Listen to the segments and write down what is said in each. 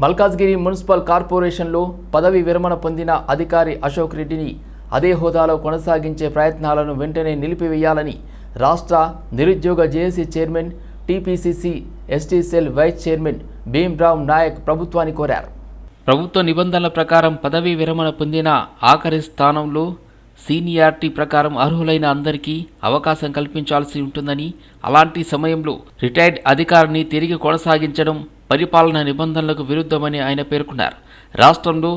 Malkajgiri municipal కార్పొరేషన్లో పదవి విరమణ పొందిన అధికారి అశోక్ రెడ్డిని అదే హోదాలో కొనసాగించే ప్రయత్నాలను వెంటనే నిలిపివేయాలని రాష్ట్ర నిరుద్యోగ JAC chairman, TPCC ST cell vice chairman Bhimrao Naik ప్రభుత్వాన్ని కోరారు. ప్రభుత్వ నిబంధనల ప్రకారం పదవీ విరమణ పొందిన ఆఖరి స్థానంలో సీనియారిటీ ప్రకారం అర్హులైన అందరికీ అవకాశం కల్పించాల్సి ఉంటుందని, అలాంటి సమయంలో రిటైర్డ్ అధికారిని తిరిగి కొనసాగించడం పరిపాలనా నిబంధనలకు విరుద్ధమని ఆయన పేర్కొన్నారు. రాష్ట్రంలో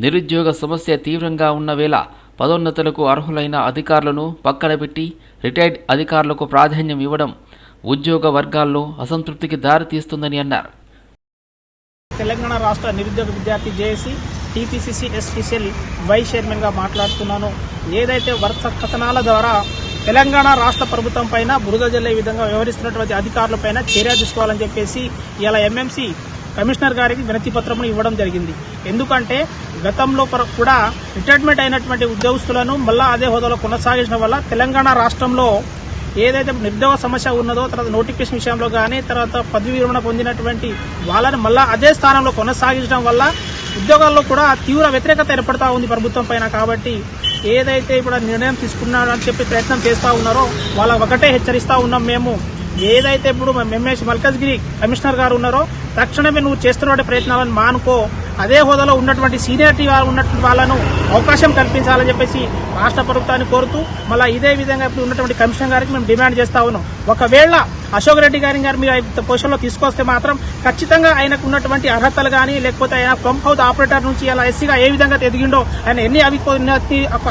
నిరుద్యోగ సమస్య తీవ్రంగా ఉన్న వేళ పదోన్నతులకు అర్హులైన అధికారులను పక్కన పెట్టి రిటైర్డ్ అధికారులకు ప్రాధాన్యం ఇవ్వడం ఉద్యోగ వర్గాల్లో అసంతృప్తికి దారితీస్తుందని అన్నారు. తెలంగాణ రాష్ట్ర నిరుద్యోగ విద్యార్థి JAC TPCC ST cell vice చైర్మన్గా మాట్లాడుతున్నాను. ఏదైతే వరుస కథనాల ద్వారా తెలంగాణ రాష్ట్ర ప్రభుత్వం పైన బురద జల్లే విధంగా వ్యవహరిస్తున్నటువంటి అధికారులపైన చర్య తీసుకోవాలని చెప్పేసి ఇలా ఎంఎంసీ కమిషనర్ గారికి వినతి పత్రమును ఇవ్వడం జరిగింది. ఎందుకంటే గతంలో కూడా రిటైర్మెంట్ అయినటువంటి ఉద్యోగస్తులను మళ్ళా అదే హోదాలో కొనసాగించడం వల్ల తెలంగాణ రాష్ట్రంలో ఏదైతే నిరుద్యోగ సమస్య ఉన్నదో, తర్వాత నోటిఫికేషన్ విషయంలో కానీ, తర్వాత పదవి విరమణ పొందినటువంటి వాళ్ళని మళ్ళా అదే స్థానంలో కొనసాగించడం వల్ల ఉద్యోగాల్లో కూడా తీవ్ర వ్యతిరేకత ఏర్పడతా ఉంది ప్రభుత్వం పైన. కాబట్టి ఏదైతే ఇప్పుడు నిర్ణయం తీసుకున్నారని చెప్పి ప్రయత్నం చేస్తూ ఉన్నారో వాళ్ళ ఒకటే హెచ్చరిస్తూ ఉన్నాం. మేము ఏదైతే ఇప్పుడు ఎంఎస్ మల్కాజ్గిరి కమిషనర్ గారు ఉన్నారో తక్షణమే నువ్వు చేస్తున్న ప్రయత్నాలను మానుకో, అదే హోదాలో ఉన్నటువంటి సీనియారిటీ ఉన్నటువంటి వాళ్ళను అవకాశం కల్పించాలని చెప్పేసి రాష్ట్ర ప్రభుత్వాన్ని కోరుతూ మళ్ళీ ఇదే విధంగా ఇప్పుడు ఉన్నటువంటి కమిషనర్ గారికి మేము డిమాండ్ చేస్తా ఉన్నాం. ఒకవేళ అశోక్ రెడ్డి గారు మీరు పొజిషన్లో తీసుకొస్తే మాత్రం ఖచ్చితంగా ఆయనకు ఉన్నటువంటి అర్హతలు కానీ, లేకపోతే ఆయన పంప్ హౌస్ ఆపరేటర్ నుంచి అలా ఎస్సీగా ఏ విధంగా ఎదిగిండో, ఆయన ఎన్ని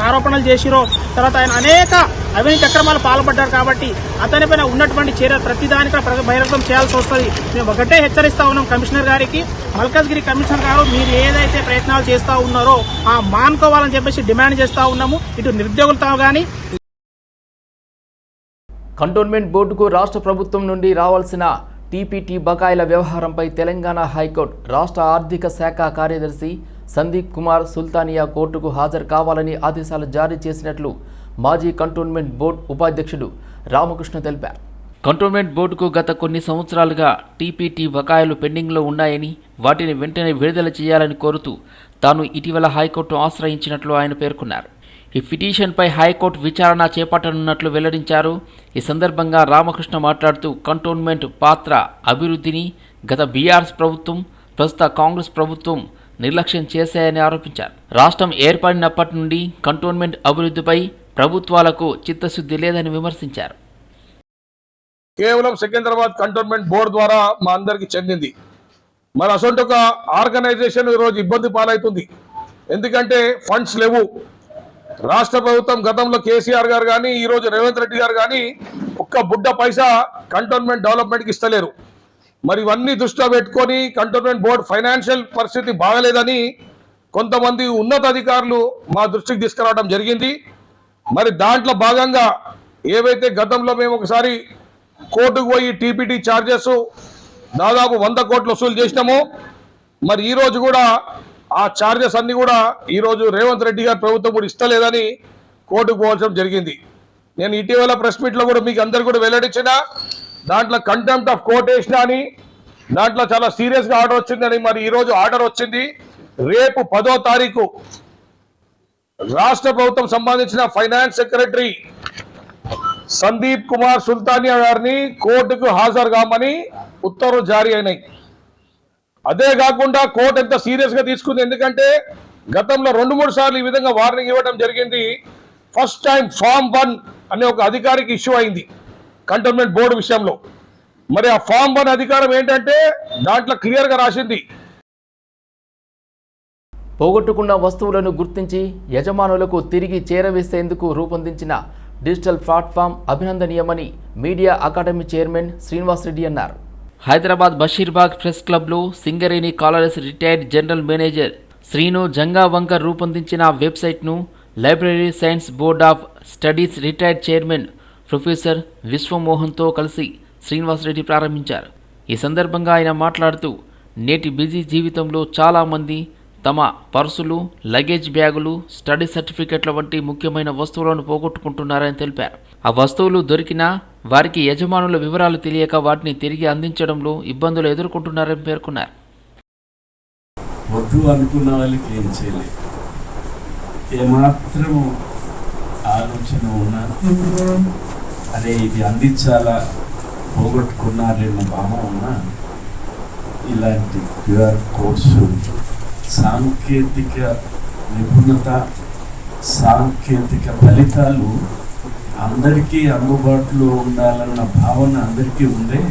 ఆరోపణలు చేసిరో, తర్వాత ఆయన అనేక అవినీతి అక్రమాలు పాల్పడ్డారు. కాబట్టి అతనిపైన ఉన్నటువంటి చర్య ప్రతిదానికి బహిరంగం చేయాల్సి వస్తుంది. మేము ఒకటే హెచ్చరిస్తా ఉన్నాం కమిషనర్ గారికి, మల్కాజ్గిరి కమిషనర్ గారు మీరు ఏదైతే ప్రయత్నాలు చేస్తా ఉన్నారో ఆ మానుకోవాలని చెప్పేసి డిమాండ్ చేస్తా ఉన్నాము. ఇటు నిరుద్యోగులతో కానీ కంటోన్మెంట్ బోర్డుకు రాష్ట్ర ప్రభుత్వం నుండి రావాల్సిన టీపీటీ బకాయిల వ్యవహారంపై తెలంగాణ హైకోర్టు రాష్ట్ర ఆర్థిక శాఖ కార్యదర్శి సందీప్ కుమార్ సుల్తానియా కోర్టుకు హాజరు కావాలని ఆదేశాలు జారీ చేసినట్లు మాజీ కంటోన్మెంట్ బోర్డు ఉపాధ్యక్షుడు రామకృష్ణ తెలిపారు. కంటోన్మెంట్ బోర్డుకు గత కొన్ని సంవత్సరాలుగా టీపీటీ బకాయిలు పెండింగ్లో ఉన్నాయని, వాటిని వెంటనే విడుదల చేయాలని కోరుతూ తాను ఇటీవల హైకోర్టును ఆశ్రయించినట్లు ఆయన పేర్కొన్నారు. ఈ పిటిషన్పై హైకోర్టు విచారణ చేపట్టనున్నట్లు వెల్లడించారు. ఈ సందర్భంగా రామకృష్ణ మాట్లాడుతూ కంటోన్మెంట్ పాత్ర అభివృద్ధిని గత బీఆర్ఎస్ ప్రభుత్వం, ప్రస్తుత కాంగ్రెస్ ప్రభుత్వం నిర్లక్ష్యం చేశాయని ఆరోపించారు. రాష్ట్రం ఏర్పడినప్పటి నుండి కంటోన్మెంట్ అభివృద్ధిపై ప్రభుత్వాలకు చిత్తశుద్ధి లేదని విమర్శించారు. కేవలం సికింద్రాబాద్ కంటోన్మెంట్ బోర్డు ద్వారా మా అందరికి చెందింది. మరి అసొంటి ఒక ఆర్గనైజేషన్ ఈరోజు ఇబ్బంది పాలవుతుంది. ఎందుకంటే ఫండ్స్ లేవు. రాష్ట్ర ప్రభుత్వం గతంలో కేసీఆర్ గారు కానీ, ఈరోజు రేవంత్ రెడ్డి గారు కానీ ఒక్క బుడ్డ పైసా కంటోన్మెంట్ డెవలప్మెంట్కి ఇస్తలేరు. మరి ఇవన్నీ దృష్టిలో పెట్టుకొని కంటోన్మెంట్ బోర్డు ఫైనాన్షియల్ పరిస్థితి బాగలేదని కొంతమంది ఉన్నత అధికారులు మా దృష్టికి తీసుకురావడం జరిగింది. మరి దాంట్లో భాగంగా ఏవైతే గతంలో మేము ఒకసారి కోర్టుకు పోయి టీపీటీ ఛార్జెస్ దాదాపు 100 కోట్లు వసూలు చేసినాము. మరి ఈరోజు కూడా ఆ ఛార్జెస్ అన్ని కూడా ఈరోజు రేవంత్ రెడ్డి గారి ప్రభుత్వం కూడా ఇస్తలేదని కోర్టుకు పోవడం జరిగింది. నేను ఇటీవల ప్రెస్ మీట్లో కూడా మీకు అందరు కూడా వెల్లడించిన దాంట్లో కంటెంప్ట్ ఆఫ్ కోర్ట్ వేసినా అని, దాంట్లో చాలా సీరియస్గా ఆర్డర్ వచ్చిందని. మరి ఈరోజు ఆర్డర్ వచ్చింది. రేపు 10వ తారీఖు రాష్ట్ర ప్రభుత్వం సంబంధించిన ఫైనాన్స్ సెక్రటరీ సందీప్ కుమార్ సుల్తానియా గారిని కోర్టుకు హాజరు కామని ఉత్తర్వులు జారీ అయినాయి. అదే కాకుండా కోర్టు ఎంత సీరియస్గా తీసుకుంది. ఎందుకంటే గతంలో 2-3 సార్లు ఈ విధంగా వార్నింగ్ ఇవ్వడం జరిగింది. ఫస్ట్ టైం ఫామ్ 1 అనే ఒక అధికారికి ఇష్యూ అయింది కంటోన్మెంట్ బోర్డు విషయంలో. మరి ఆ ఫామ్ 1 అధికారం ఏంటంటే దాంట్లో క్లియర్గా రాసింది, పోగొట్టుకున్న వస్తువులను గుర్తించి యజమానులకు తిరిగి చేరవేసేందుకు రూపొందించిన డిజిటల్ ప్లాట్ఫామ్ అభినందనీయమని media academy chairman Srinivas Reddy అన్నారు. హైదరాబాద్ బషీర్బాగ్ ప్రెస్ క్లబ్లో Singareni collieries retired general manager Srinu Jangavankar రూపొందించిన వెబ్సైట్ను library science board of studies retired chairman professor విశ్వమోహన్తో కలిసి శ్రీనివాస్ రెడ్డి ప్రారంభించారు. ఈ సందర్భంగా ఆయన మాట్లాడుతూ నేటి బిజీ జీవితంలో చాలామంది తమ పర్సులు, లగేజ్ బ్యాగులు, స్టడీ సర్టిఫికెట్ల వంటి ముఖ్యమైన వస్తువులను పోగొట్టుకుంటున్నారని తెలిపారు. ఆ వస్తువులు దొరికినా వారికి యజమానుల వివరాలు తెలియక వాటిని తిరిగి అందించడంలో ఇబ్బందులు ఎదుర్కొంటున్నారని పేర్కొన్నారు. వద్దు అనుకున్న వాళ్ళకి ఏం చేయలేదు. ఏమాత్రం ఆలోచన ఉన్నా అదే ఇది అందించాలా పోగొట్టుకున్నారన్న భావం ఉన్నా ఇలాంటి క్యూఆర్ కోడ్స్ సాంకేతిక నిపుణత, సాంకేతిక ఫలితాలు అందరికీ అందుబాటులో ఉండాలన్న భావన అందరికీ ఉందే.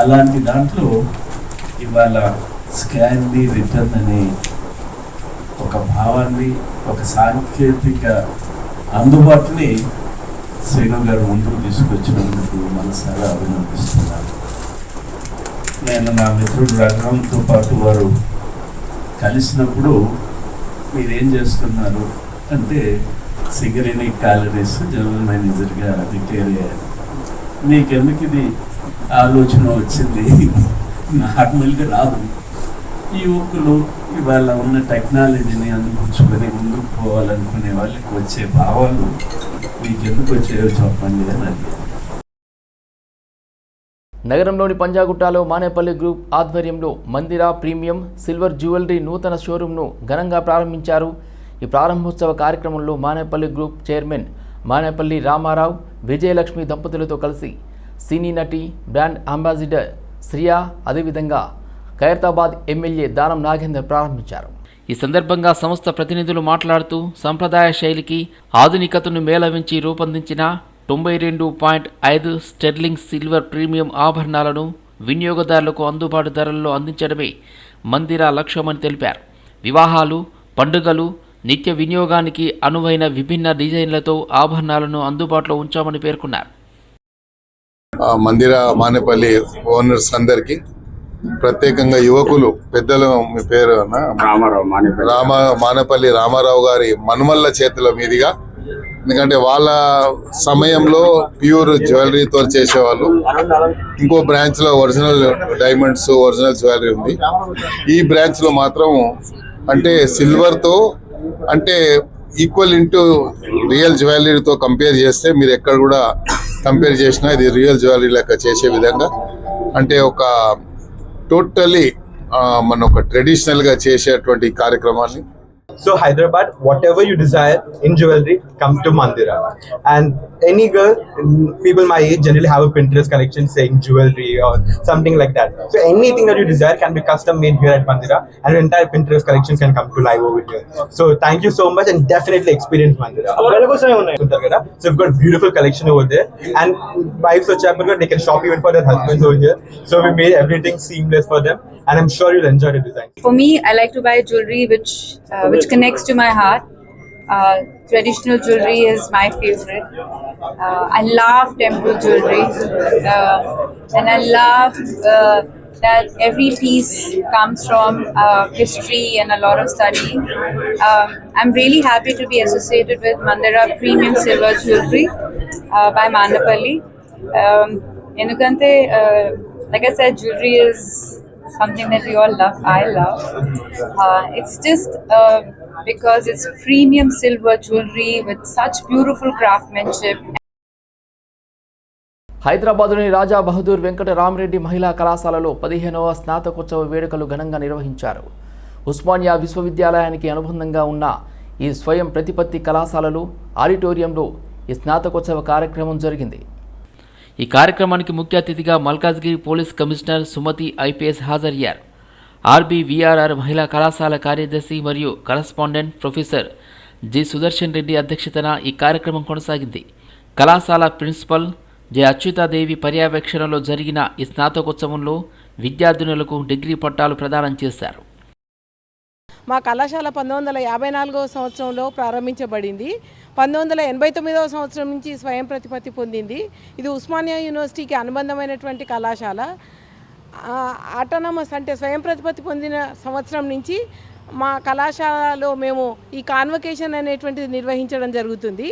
అలాంటి దాంట్లో ఇవాళ స్కాన్ ది రిటర్న్ అనే ఒక భావాన్ని, ఒక సాంకేతిక అందుబాటుని శ్రీను గారు ముందుకు తీసుకొచ్చినందుకు మనసారా అభినందిస్తున్నాను. నేను నా మిత్రుడు రఘురామ్తో పాటు వారు కలిసినప్పుడు మీరేం చేస్తున్నారు అంటే సింగరేణి క్యాలరీస్ జనరల్ మేనేజర్గా రిటైర్ అయ్యారు. నీకెందుకు ఇది ఆలోచన వచ్చింది? నార్మల్గా రాదు. ఈ యువకులు ఇవాళ ఉన్న టెక్నాలజీని అందిపుచ్చుకొని ముందుకు పోవాలనుకునే వాళ్ళకి వచ్చే భావాలు మీకెందుకు వచ్చాయో చెప్పండి అని అడిగారు. నగరంలోని పంజాగుట్టలో మానేపల్లి గ్రూప్ ఆధ్వర్యంలో మందిరా ప్రీమియం సిల్వర్ జ్యువెలరీ నూతన షోరూంను ఘనంగా ప్రారంభించారు. ఈ ప్రారంభోత్సవ కార్యక్రమంలో మానేపల్లి గ్రూప్ చైర్మన్ మానేపల్లి రామారావు, విజయలక్ష్మి దంపతులతో కలిసి సినీ నటి, బ్రాండ్ అంబాసిడర్ శ్రియా, అదేవిధంగా ఖైరతాబాద్ ఎమ్మెల్యే దానం నాగేందర్ ప్రారంభించారు. ఈ సందర్భంగా సంస్థ ప్రతినిధులు మాట్లాడుతూ సంప్రదాయ శైలికి ఆధునికతను మేళవించి రూపొందించిన 92.5 స్టెర్లింగ్ సిల్వర్ ప్రీమియం ఆభరణాలను వినియోగదారులకు అందుబాటు ధరల్లో అందించడమే మందిరా లక్ష్యమని తెలిపారు. వివాహాలు, పండుగలు, నిత్య వినియోగానికి అనువైన విభిన్న డిజైన్లతో ఆభరణాలను అందుబాటులో ఉంచామని పేర్కొన్నారు. మందిరా మానేపల్లి ఓనర్స్ అందరికి, ప్రత్యేకంగా యువకులు, పెద్దలు, మీ పేరు మానేపల్లి రామారావు గారి మనుమల్ల చేతుల మీదుగా, ఎందుకంటే వాళ్ళ సమయంలో ప్యూర్ జ్యువెలరీతో చేసేవాళ్ళు. ఇంకో బ్రాంచ్ లో ఒరిజినల్ డైమండ్స్, ఒరిజినల్ జ్యువెలరీ ఉంది. ఈ బ్రాంచ్ లో మాత్రం అంటే సిల్వర్ తో అంటే ఈక్వల్ ఇంటూ రియల్ జ్యువెలరీతో కంపేర్ చేస్తే మీరు ఎక్కడ కూడా కంపేర్ చేసినా ఇది రియల్ జ్యువెలరీ లెక్క చేసే విధంగా, అంటే ఒక టోటలీ మన ఒక ట్రెడిషనల్ గా చేసేటువంటి కార్యక్రమాన్ని. So Hyderabad, whatever you desire in jewelry, come to Mandira. And any girl, people my age generally have a Pinterest collection saying jewelry or something like that. So anything that you desire can be custom made here at Mandira, and your entire Pinterest collection can come to life over here. So thank you so much, and definitely experience Mandira. So we've got beautiful collection over there, and wives or chapter they can shop even for their husbands over here. So we made everything seamless for them, and I'm sure you'll enjoy the design. For me, I like to buy jewelry which connects to my heart. Traditional jewelry is my favorite. I love temple jewelry, and I love that every piece comes from history and a lot of study. I'm really happy to be associated with Mandira Premium Silver Jewelry by Manapalli. Endukante, like I said, jewelry is something that we all love. I love. It's just because it's premium silver jewelry with such beautiful craftsmanship. హైదరాబాద్లోని రాజా బహదూర్ వెంకట రామరెడ్డి మహిళా కళాశాలలో 15వ స్నాతకోత్సవ వేడుకలు ఘనంగా నిర్వహించారు. ఉస్మానియా విశ్వవిద్యాలయానికి అనుబంధంగా ఉన్న ఈ స్వయం ప్రతిపత్తి కళాశాలలో ఆడిటోరియంలో ఈ స్నాతకోత్సవ కార్యక్రమం జరిగింది. ఈ కార్యక్రమానికి ముఖ్య అతిథిగా Malkajgiri police commissioner Sumathi IPS హాజరయ్యారు. ఆర్బీవీఆర్ఆర్ మహిళా కళాశాల కార్యదర్శి మరియు correspondent professor G Sudarshan Reddy అధ్యక్షతన ఈ కార్యక్రమం కొనసాగింది. కళాశాల ప్రిన్సిపల్ జె అచ్యుతాదేవి పర్యవేక్షణలో జరిగిన ఈ స్నాతకోత్సవంలో విద్యార్థినులకు డిగ్రీ పట్టాలు ప్రదానం చేశారు. మా కళాశాల 1954వ సంవత్సరంలో ప్రారంభించబడింది. 1989వ సంవత్సరం నుంచి స్వయం ప్రతిపత్తి పొందింది. ఇది ఉస్మానియా యూనివర్సిటీకి అనుబంధమైనటువంటి కళాశాల. ఆటోనమస్ అంటే స్వయం ప్రతిపత్తి పొందిన సంవత్సరం నుంచి మా కళాశాలలో మేము ఈ కాన్వకేషన్ అనేటువంటిది నిర్వహించడం జరుగుతుంది.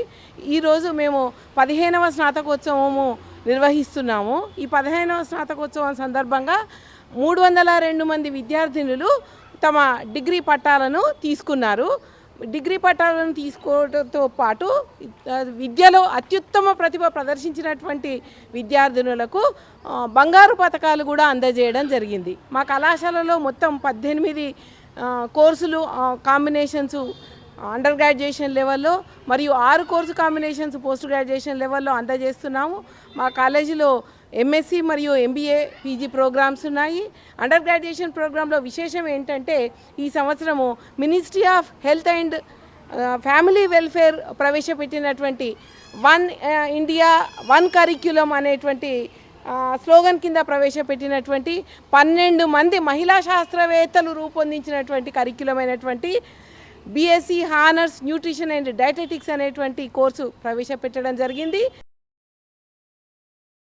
ఈరోజు మేము 15వ స్నాతకోత్సవము నిర్వహిస్తున్నాము. ఈ 15వ స్నాతకోత్సవం సందర్భంగా 302 మంది విద్యార్థినులు తమ డిగ్రీ పట్టాలను తీసుకున్నారు. డిగ్రీ పట్టాలను తీసుకోవడంతో పాటు విద్యలో అత్యుత్తమ ప్రతిభ ప్రదర్శించినటువంటి విద్యార్థినులకు బంగారు పతకాలు కూడా అందజేయడం జరిగింది. మా కళాశాలలో మొత్తం 18 కోర్సులు కాంబినేషన్స్ అండర్ గ్రాడ్యుయేషన్ లెవెల్లో మరియు 6 కోర్సు కాంబినేషన్స్ పోస్ట్ గ్రాడ్యుయేషన్ లెవెల్లో అందజేస్తున్నాము. మా కాలేజీలో ఎంఎస్సి మరియు ఎంబీఏ పీజీ ప్రోగ్రామ్స్ ఉన్నాయి. అండర్ గ్రాడ్యుయేషన్ ప్రోగ్రాంలో విశేషం ఏంటంటే ఈ సంవత్సరము ministry of health and family welfare ప్రవేశపెట్టినటువంటి వన్ ఇండియా వన్ కరిక్యులం అనేటువంటి స్లోగన్ కింద ప్రవేశపెట్టినటువంటి 12 మంది మహిళా శాస్త్రవేత్తలు రూపొందించినటువంటి కరిక్యులం అయినటువంటి BSc honours nutrition and dietetics అనేటువంటి కోర్సు ప్రవేశపెట్టడం జరిగింది.